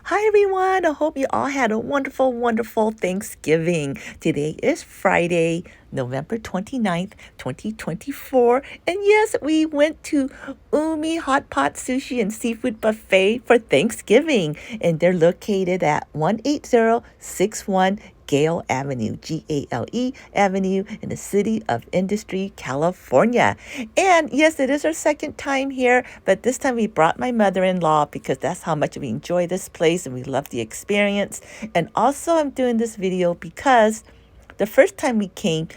Hi everyone, I hope you all had a wonderful, wonderful Thanksgiving. Today is Friday, November 29th, 2024. And yes, we went to Hotpot Sushi and Seafood Buffet for Thanksgiving. And they're located at 18061 Gale Avenue, Gale Avenue in the city of Industry, California. And yes, it is our second time here, but this time we brought my mother-in-law because that's how much we enjoy this place and we love the experience. And also I'm doing this video because the first time we came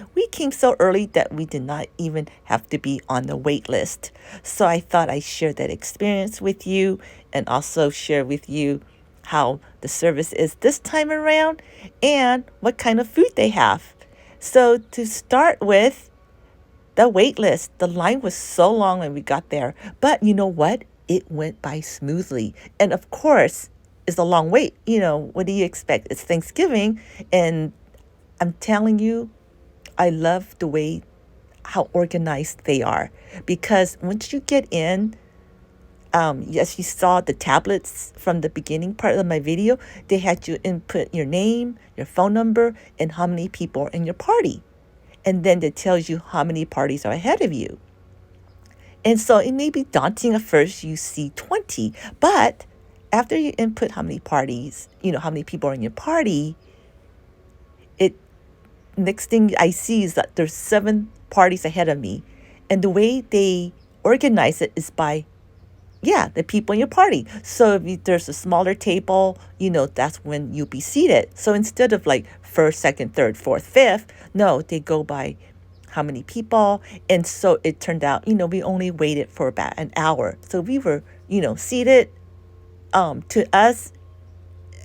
so early that we did not even have to be on the wait list. So I thought I'd share that experience with you and also share with you how the service is this time around and what kind of food they have. So to start with, the wait list, the line was so long when we got there. But you know what? It went by smoothly. And of course, it's a long wait. What do you expect? It's Thanksgiving. And I'm telling you, I love the way how organized they are. Because once you get in, as you saw the tablets from the beginning part of my video, they had you input your name, your phone number, and how many people are in your party. And then it tells you how many parties are ahead of you. And so it may be daunting at first, you see 20, but after you input how many parties, how many people are in your party, it next thing I see is that there's 7 parties ahead of me. And the way they organize it is by the people in your party. So if there's a smaller table, that's when you'll be seated. So instead of like first, second, third, fourth, fifth, no, they go by how many people. And so it turned out, we only waited for about an hour. So we were, seated to us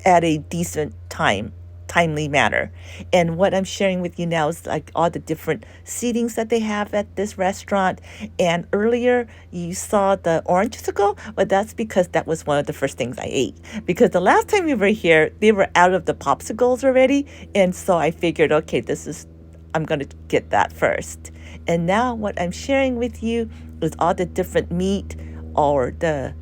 at a decent timely manner. And what I'm sharing with you now is like all the different seatings that they have at this restaurant. And earlier you saw the orange sickle, but that's because that was one of the first things I ate. Because the last time we were here, they were out of the popsicles already. And so I figured, okay, I'm going to get that first. And now what I'm sharing with you is all the different meat or the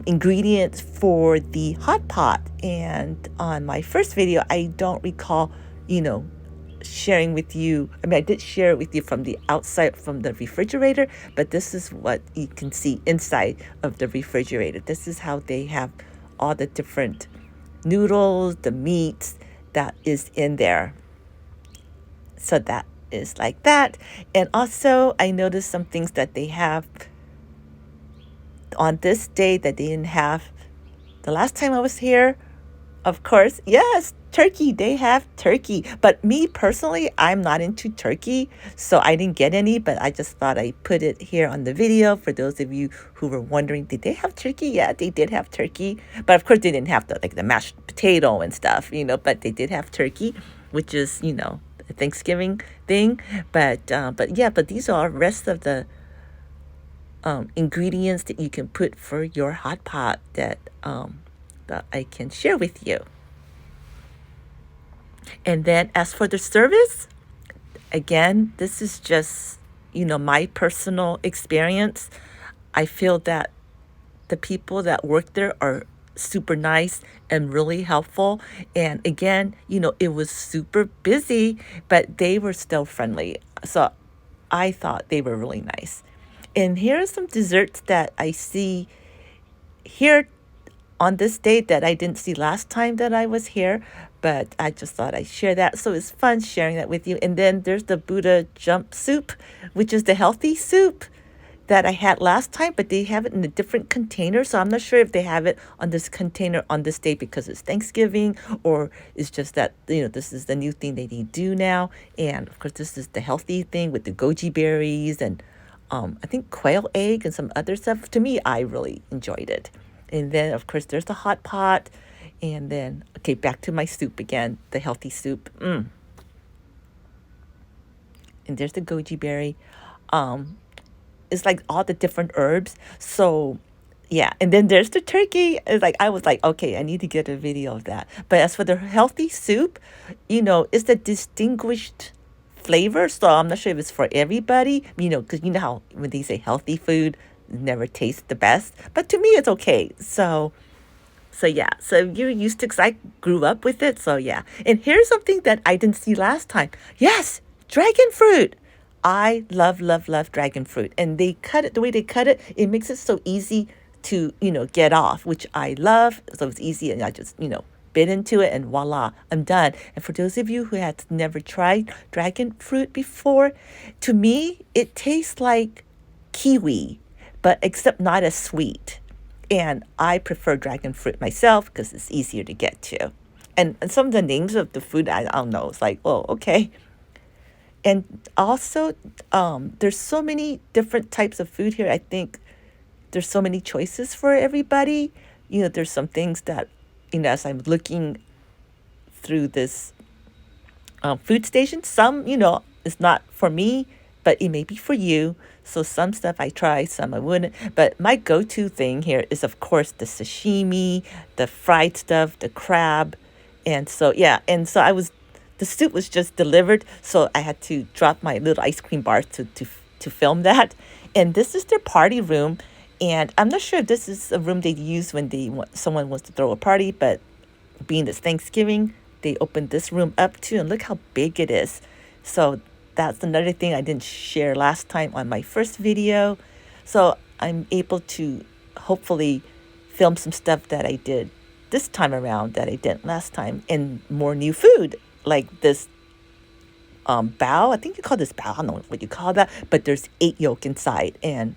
ingredients for the hot pot. And on my first video, I don't recall, sharing with you. I did share it with you from the outside, from the refrigerator, but this is what you can see inside of the refrigerator. This is how they have all the different noodles, the meats that is in there. So that is like that. And also I noticed some things that they have on this day that they didn't have the last time I was here. Of course, yes, turkey. They have turkey. But me personally, I'm not into turkey, so I didn't get any, but I just thought I'd put it here on the video for those of you who were wondering, did they have turkey? Yeah, they did have turkey. But of course, they didn't have the mashed potato and stuff, but they did have turkey, which is, a Thanksgiving thing. But these are rest of the ingredients that you can put for your hot pot that I can share with you. And then as for the service, again, this is just, my personal experience. I feel that the people that work there are super nice and really helpful. And again, it was super busy, but they were still friendly. So I thought they were really nice. And here are some desserts that I see here on this day that I didn't see last time that I was here, but I just thought I'd share that. So it's fun sharing that with you. And then there's the Buddha jump soup, which is the healthy soup that I had last time, but they have it in a different container. So I'm not sure if they have it on this container on this day because it's Thanksgiving, or it's just that, this is the new thing they do now. And of course, this is the healthy thing with the goji berries and I think quail egg and some other stuff. To me, I really enjoyed it. And then, of course, there's the hot pot. And then, okay, back to my soup again, the healthy soup. And there's the goji berry. It's like all the different herbs. So, yeah. And then there's the turkey. I was like, okay, I need to get a video of that. But as for the healthy soup, it's the distinguished flavor. So I'm not sure if it's for everybody, because how when they say healthy food never tastes the best. But to me, it's okay. So So yeah, so you're used to, because I grew up with it. So yeah. And here's something that I didn't see last time. Yes, dragon fruit. I love, love, love dragon fruit. And they cut it, the way they cut it, it makes it so easy to, get off, which I love. So it's easy, and I just, bit into it, and voila, I'm done. And for those of you who had never tried dragon fruit before, to me, it tastes like kiwi, but except not as sweet. And I prefer dragon fruit myself because it's easier to get to. And some of the names of the food, I don't know. It's like, oh, okay. And also, there's so many different types of food here. I think there's so many choices for everybody. There's some things that, as I'm looking through this food station, some, is not for me, but it may be for you. So some stuff I try, some I wouldn't. But my go-to thing here is, of course, the sashimi, the fried stuff, the crab. And so, yeah. And so the soup was just delivered. So I had to drop my little ice cream bar to film that. And this is their party room. And I'm not sure if this is a room they use when someone wants to throw a party, but being it's Thanksgiving, they opened this room up too, and look how big it is. So that's another thing I didn't share last time on my first video. So I'm able to hopefully film some stuff that I did this time around that I didn't last time, and more new food like this bao. I think you call this bao. I don't know what you call that, but there's egg yolk inside, and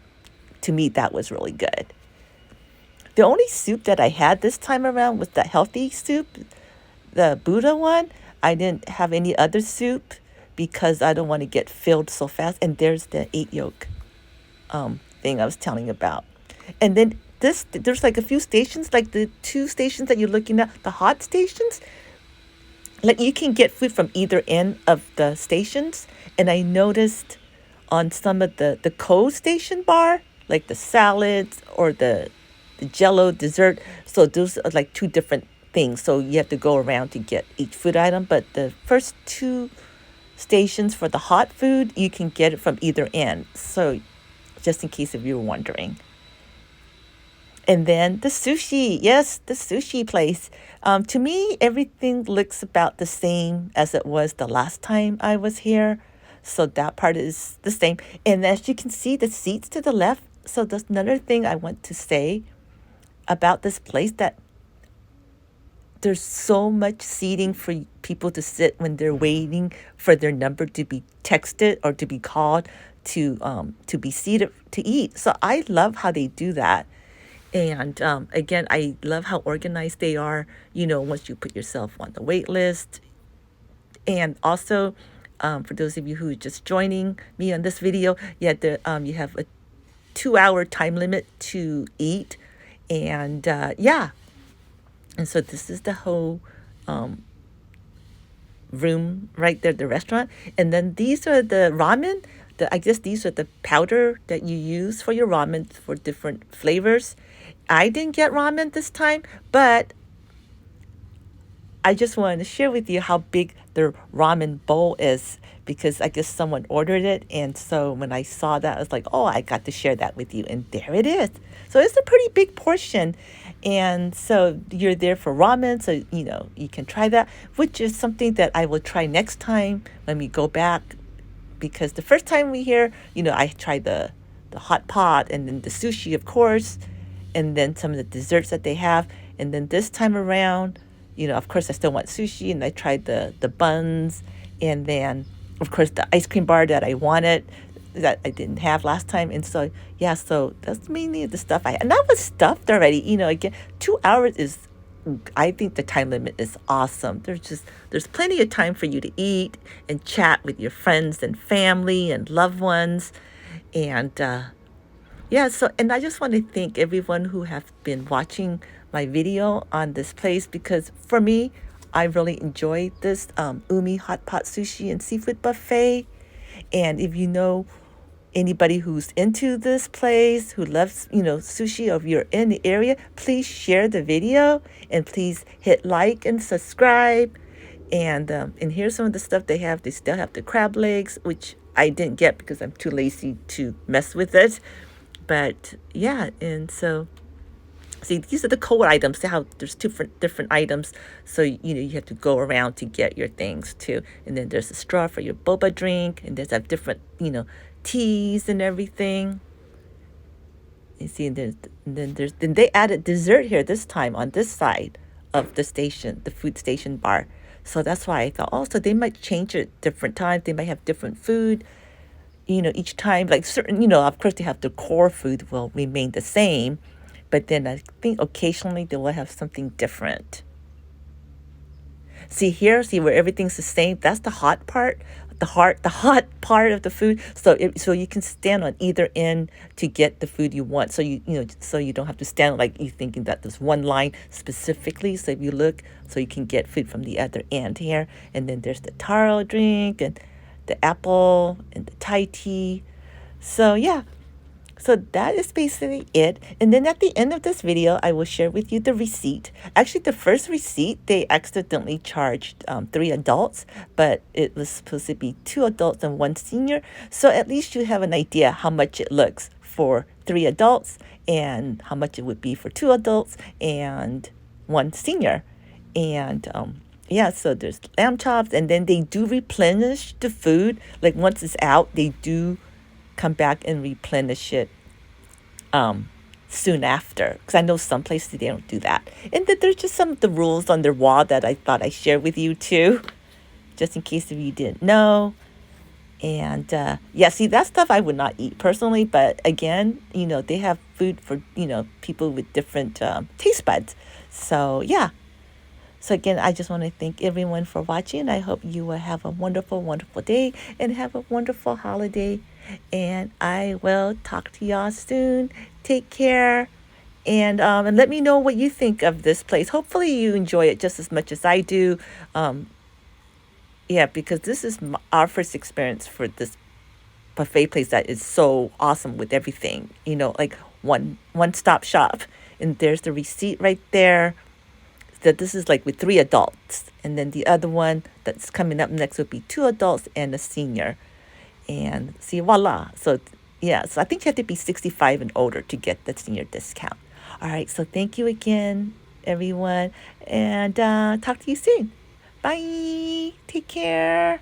to me that was really good. The only soup that I had this time around was the healthy soup, the Buddha one. I didn't have any other soup because I don't want to get filled so fast. And there's the egg yolk thing I was telling you about. And then there's like a few stations, like the two stations that you're looking at, the hot stations. Like you can get food from either end of the stations. And I noticed on some of the cold station bar, like the salads or the jello dessert. So those are like two different things. So you have to go around to get each food item. But the first two stations for the hot food, you can get it from either end. So just in case if you were wondering. And then the sushi. Yes, the sushi place. To me, everything looks about the same as it was the last time I was here. So that part is the same. And as you can see, the seats to the left. So that's another thing I want to say about this place, that there's so much seating for people to sit when they're waiting for their number to be texted or to be called to be seated to eat. So I love how they do that. And again, I love how organized they are, once you put yourself on the wait list. And also, for those of you who are just joining me on this video, yeah, you have a 2-hour time limit to eat. And yeah, and so this is the whole room right there, the restaurant. And then these are the ramen. I guess these are the powder that you use for your ramen for different flavors. I didn't get ramen this time, but I just wanted to share with you how big the ramen bowl is, because I guess someone ordered it. And so when I saw that, I was like, oh, I got to share that with you. And there it is. So it's a pretty big portion. And so you're there for ramen. So, you can try that, which is something that I will try next time when we go back. Because the first time we here, I tried the hot pot and then the sushi, of course, and then some of the desserts that they have. And then this time around, of course, I still want sushi, and I tried the buns, and then, of course, the ice cream bar that I wanted that I didn't have last time. And so, yeah, so that's mainly the stuff and that was stuffed already. Again, 2 hours is, I think the time limit is awesome. There's plenty of time for you to eat and chat with your friends and family and loved ones. And yeah, so, and I just want to thank everyone who have been watching my video on this place, because for me, I really enjoyed this Umi Hotpot Sushi and Seafood Buffet. And if you know anybody who's into this place, who loves, sushi, or if you're in the area, please share the video, and please hit like and subscribe. And here's some of the stuff they have. They still have the crab legs, which I didn't get because I'm too lazy to mess with it. But yeah, and so See, these are the cold items. See how there's different items. So, you have to go around to get your things too. And then there's a straw for your boba drink. And there's different, teas and everything. You see, then they added dessert here this time on this side of the station, the food station bar. So that's why I thought, oh, so they might change it different times. They might have different food, each time. Like certain, of course, they have the core food will remain the same, but then I think occasionally they will have something different. See here, see where everything's the same. That's the hot part, the hot part of the food. So you can stand on either end to get the food you want. So so you don't have to stand like you thinking that there's one line specifically. So if you look, so you can get food from the other end here. And then there's the taro drink and the apple and the Thai tea. So yeah, so that is basically it. And then at the end of this video, I will share with you the receipt. Actually, the first receipt, they accidentally charged 3 adults, but it was supposed to be 2 adults and 1 senior. So at least you have an idea how much it looks for 3 adults and how much it would be for 2 adults and 1 senior. And yeah, so there's lamb chops, and then they do replenish the food. Like once it's out, they do come back and replenish it soon after, because I know some places they don't do that. And that there's just some of the rules on their wall that I thought I shared with you too, just in case if you didn't know. And yeah, see, that stuff I would not eat personally, but again, they have food for people with different taste buds. So yeah. So again, I just want to thank everyone for watching. I hope you will have a wonderful, wonderful day and have a wonderful holiday. And I will talk to y'all soon. Take care. And let me know what you think of this place. Hopefully you enjoy it just as much as I do. Yeah, because this is our first experience for this buffet place that is so awesome with everything. Like one stop shop. And there's the receipt right there. That this is like with 3 adults, and then the other one that's coming up next would be 2 adults and a senior. And see, voila. So yeah, so I think you have to be 65 and older to get the senior discount. All right, so thank you again, everyone, and talk to you soon. Bye. Take care.